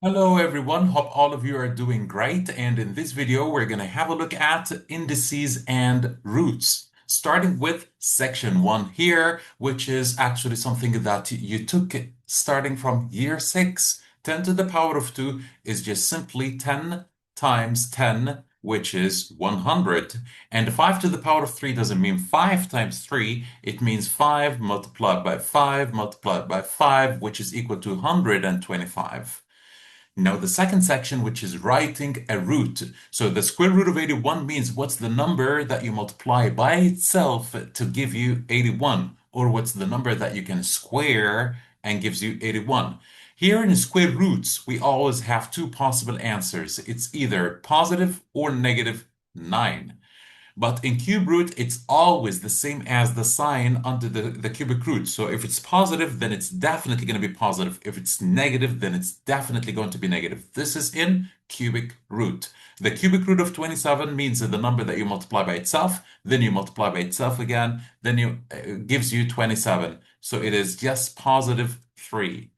Hello everyone, hope all of you are doing great. And in this video, we're going to have a look at indices and roots, starting with section 1 here, which is actually something that you took starting from year 6. 10 to the power of 2 is just simply 10 times 10, which is 100. And 5 to the power of 3 doesn't mean 5 times 3, it means 5 multiplied by 5 multiplied by 5, which is equal to 125. Now, the second section, which is writing a root. So the square root of 81 means what's the number that you multiply by itself to give you 81, or what's the number that you can square and gives you 81. Here in square roots, we always have two possible answers. It's either positive or negative 9. But in cube root, it's always the same as the sign under the cubic root. So if it's positive, then it's definitely going to be positive. If it's negative, then it's definitely going to be negative. This is in cubic root. The cubic root of 27 means that the number that you multiply by itself, then you multiply by itself again, then you gives you 27. So it is just positive 3.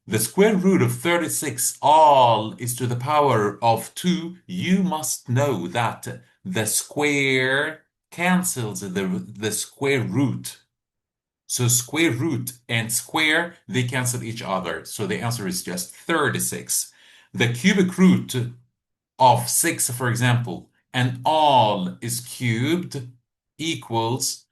The square root of 36 all is to the power of 2. You must know that the square cancels the square root. So square root and square, they cancel each other. So the answer is just 36. The cubic root of 6, for example, and all is cubed equals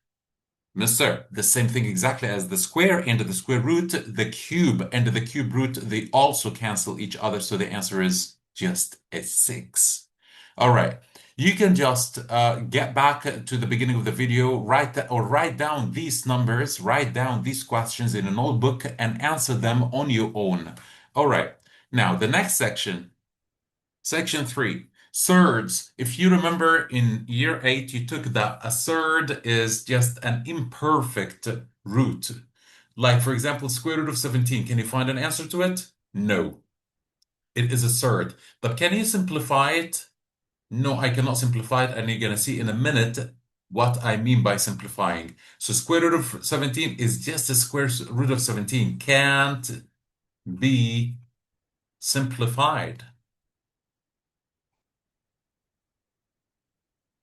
Mister, the same thing exactly as the square and the square root, the cube and the cube root, they also cancel each other. So the answer is just a 6. All right. You can just get back to the beginning of the video, write down these numbers, write down these questions in a notebook and answer them on your own. All right. Now, the next section. Section 3, surds. If you remember in year 8, you took that a surd is just an imperfect root. Like, for example, square root of 17. Can you find an answer to it? No, it is a surd. But can you simplify it? No, I cannot simplify it, and you're going to see in a minute what I mean by simplifying. So square root of 17 is just a square root of 17. Can't be simplified.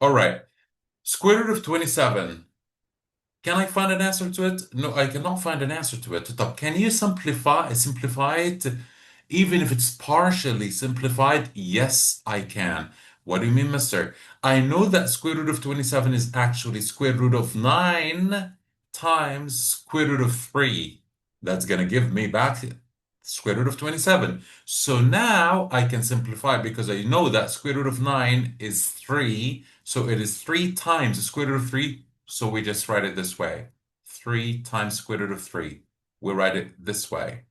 All right. Square root of 27. Can I find an answer to it? No, I cannot find an answer to it. But can you simplify it even if it's partially simplified? Yes, I can. What do you mean, mister? I know that square root of 27 is actually square root of 9 times square root of 3. That's going to give me back square root of 27. So now I can simplify because I know that square root of 9 is 3. So it is 3 times the square root of 3. So we just write it this way. 3 times square root of 3. We write it this way.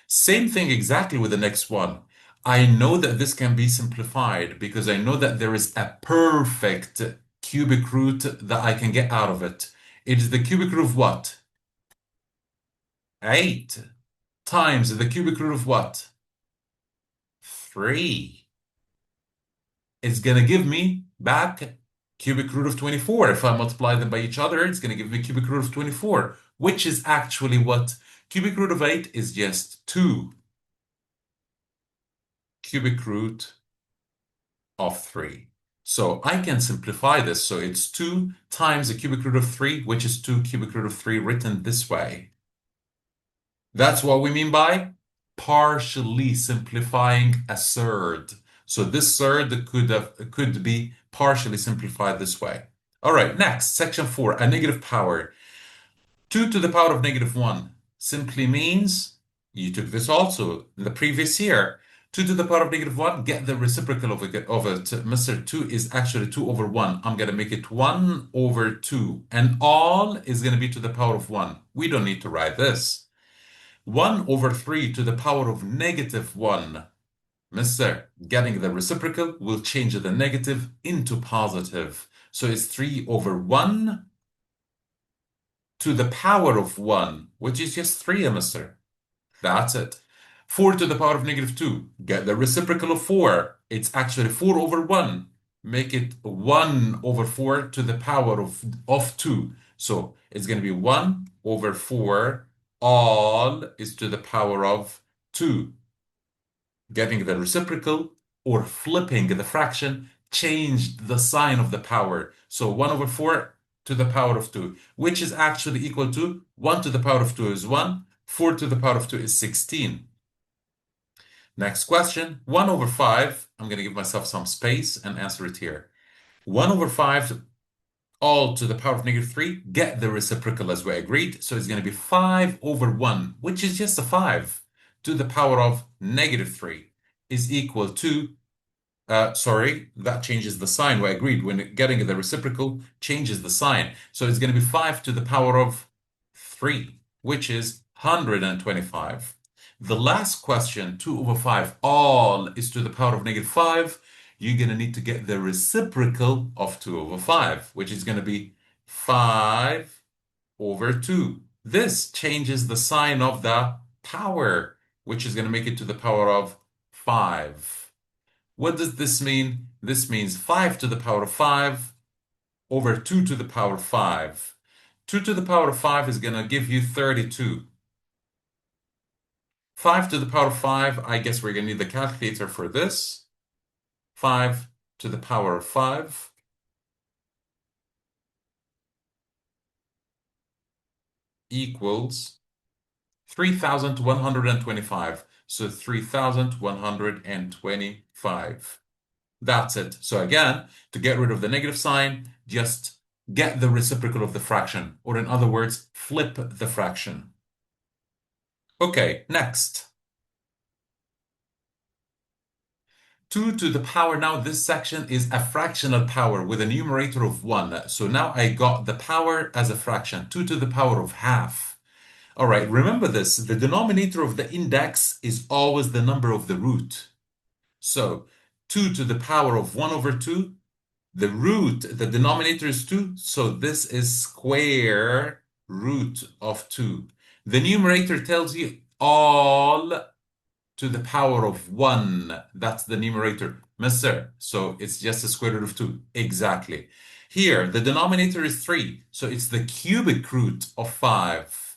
Same thing exactly with the next one. I know that this can be simplified because I know that there is a perfect cubic root that I can get out of it. It is the cubic root of what? 8 times the cubic root of what? 3. It's going to give me back cubic root of 24. If I multiply them by each other, it's going to give me cubic root of 24, which is actually what? Cubic root of 8 is just 2 cubic root of 3. So I can simplify this. So it's 2 times the cubic root of 3, which is 2 cubic root of 3 written this way. That's what we mean by partially simplifying a surd. So this surd could be partially simplified this way. All right, next, section 4, a negative power. 2 to the power of negative 1 simply means, you took this also in the previous year, 2 to the power of negative 1, get the reciprocal of it. Mr. 2 is actually 2 over 1. I'm going to make it 1 over 2. And all is going to be to the power of 1. We don't need to write this. 1 over 3 to the power of negative 1. Mister, getting the reciprocal will change the negative into positive. So it's 3 over 1 to the power of 1, which is just 3, mister. That's it. 4 to the power of negative 2. Get the reciprocal of 4. It's actually 4 over 1. Make it 1 over 4 to the power of 2. So it's going to be 1 over 4. All is to the power of 2. Getting the reciprocal or flipping the fraction changed the sign of the power. So 1 over 4 to the power of 2, which is actually equal to 1 to the power of 2 is 1, 4 to the power of 2 is 16. Next question, 1 over 5, I'm going to give myself some space and answer it here. 1 over 5 all to the power of -3, get the reciprocal as we agreed. So it's going to be 5 over 1, which is just a 5, to the power of -3 is equal to, sorry, that changes the sign. We agreed when getting the reciprocal changes the sign. So it's going to be 5 to the power of 3, which is 125. The last question, 2 over 5, all is to the power of -5. You're going to need to get the reciprocal of 2 over 5, which is going to be 5 over 2. This changes the sign of the power, which is going to make it to the power of 5. What does this mean? This means 5 to the power of 5 over 2 to the power of 5. 2 to the power of 5 is going to give you 32. 5 to the power of 5, I guess we're going to need the calculator for this. 5 to the power of 5 equals 3,125. So 3,125. That's it. So again, to get rid of the negative sign, just get the reciprocal of the fraction, or in other words, flip the fraction. Okay, next. 2 to the power, now this section is a fractional power with a numerator of 1. So now I got the power as a fraction, 2 to the power of half. All right, remember this, the denominator of the index is always the number of the root. So 2 to the power of 1 over 2, the root, the denominator is 2, so this is square root of 2. The numerator tells you all to the power of 1. That's the numerator. Mister, so it's just the square root of 2. Exactly. Here, the denominator is 3, so it's the cubic root of 5.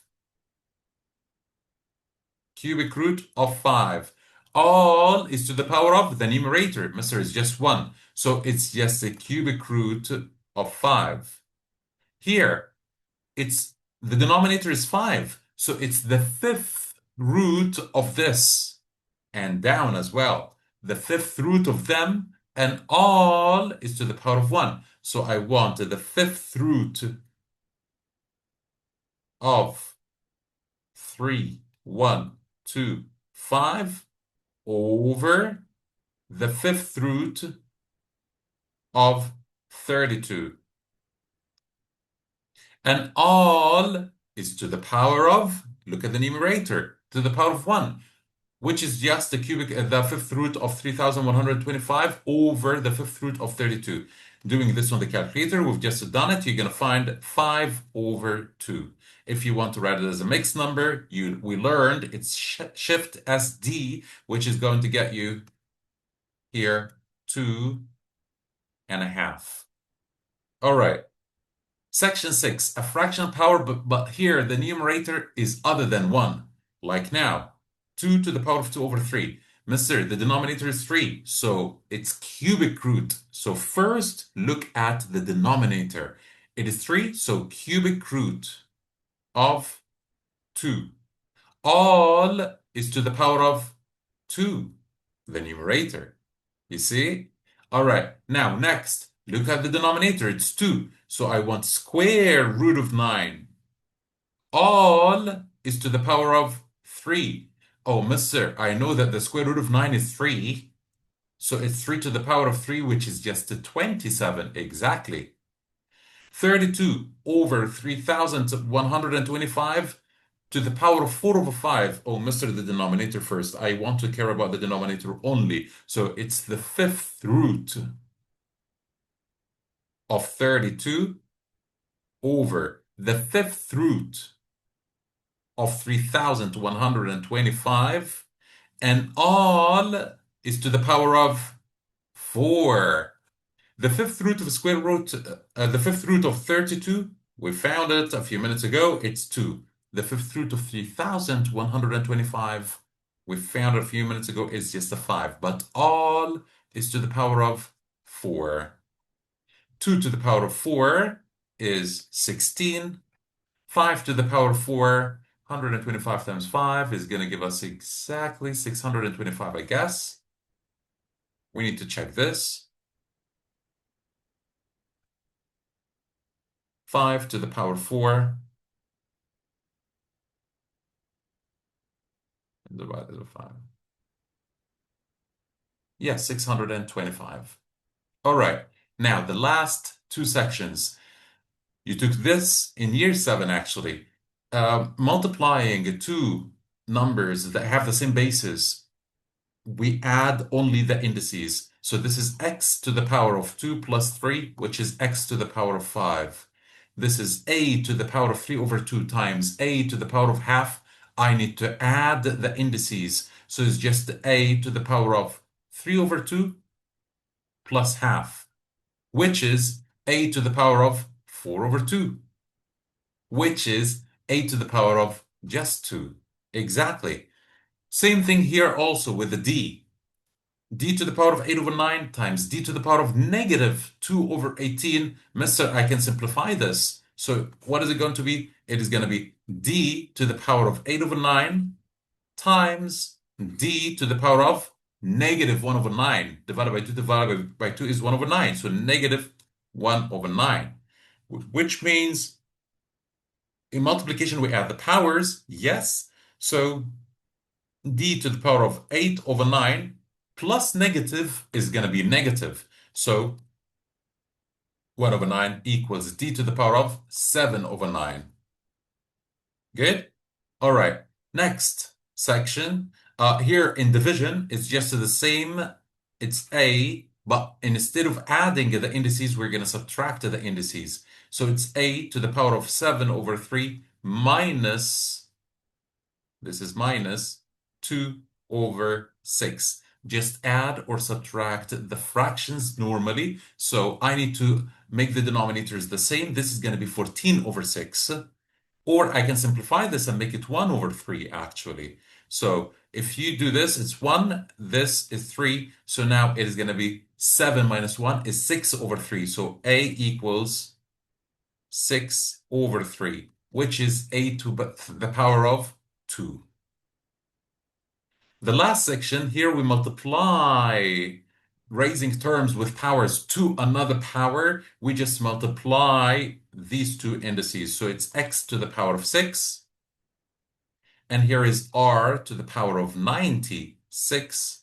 Cubic root of 5. All is to the power of the numerator. Mister is just 1. So it's just the cubic root of 5. Here, it's the denominator is 5. So it's the fifth root of this. And down as well. The fifth root of them. And all is to the power of 1. So I want the fifth root of 3, 1, 2, 5 over the fifth root of 32. And all is to the power of, look at the numerator, to the power of 1, which is just the fifth root of 3,125 over the fifth root of 32. Doing this on the calculator, we've just done it. You're going to find 5 over 2. If you want to write it as a mixed number, we learned it's shift SD, which is going to get you here 2.5. All right. Section 6, a fraction power, but here the numerator is other than 1. Like now, 2 to the power of 2 over 3. Mister, the denominator is 3, so it's cubic root. So first, look at the denominator. It is 3, so cubic root of 2. All is to the power of 2, the numerator. You see? All right, now next, look at the denominator. It's 2, so I want square root of 9. All is to the power of 3. Oh, mister, I know that the square root of 9 is 3. So it's 3 to the power of 3, which is just a 27. Exactly. 32 over 3,125 to the power of 4 over 5. Oh, mister, the denominator first. I want to care about the denominator only. So it's the fifth root of 32 over the fifth root of 3,125, and all is to the power of 4. The fifth root of square root, the fifth root of 32, we found it a few minutes ago, it's 2. The fifth root of 3,125 we found a few minutes ago is just a 5, but all is to the power of 4. 2 to the power of 4 is 16. 5 to the power of 4, 125 times 5 is going to give us exactly 625, I guess. We need to check this. 5 to the power of 4 divided by 5. Yeah, 625. All right. Now, the last two sections. You took this in year 7, actually. Multiplying two numbers that have the same basis, we add only the indices. So this is x to the power of 2 plus 3, which is x to the power of 5. This is a to the power of 3 over 2 times a to the power of half. I need to add the indices. So it's just a to the power of 3 over 2 plus half, which is a to the power of 4 over 2, which is a to the power of just 2. Exactly. Same thing here also with the d. D to the power of 8 over 9 times d to the power of negative 2 over 18. Mister, I can simplify this. So what is it going to be? It is going to be d to the power of 8 over 9 times d to the power of negative 1 over 9 divided by 2 is 1 over 9. So negative 1 over 9, which means in multiplication we add the powers, yes. So d to the power of 8 over 9 plus negative is going to be negative. So 1 over 9 equals d to the power of 7 over 9. Good? All right. Next section. Here in division, it's just the same. It's a, but instead of adding the indices, we're going to subtract the indices. So it's a to the power of 7 over 3 minus, this is minus 2 over 6. Just add or subtract the fractions normally. So I need to make the denominators the same. This is going to be 14 over 6. Or I can simplify this and make it 1 over 3, actually. So if you do this, it's 1. This is 3. So now it is going to be 7 minus 1 is 6 over 3. So A equals 6 over 3, which is a to the power of 2. The last section, here we multiply raising terms with powers to another power. We just multiply these two indices. So it's x to the power of 6. And here is r to the power of 96.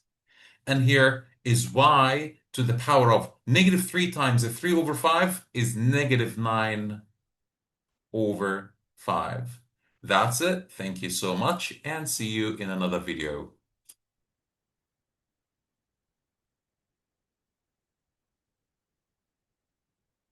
And here is y to the power of negative 3 times 3 over 5 is negative 9 over 5. That's it. Thank you so much and see you in another video.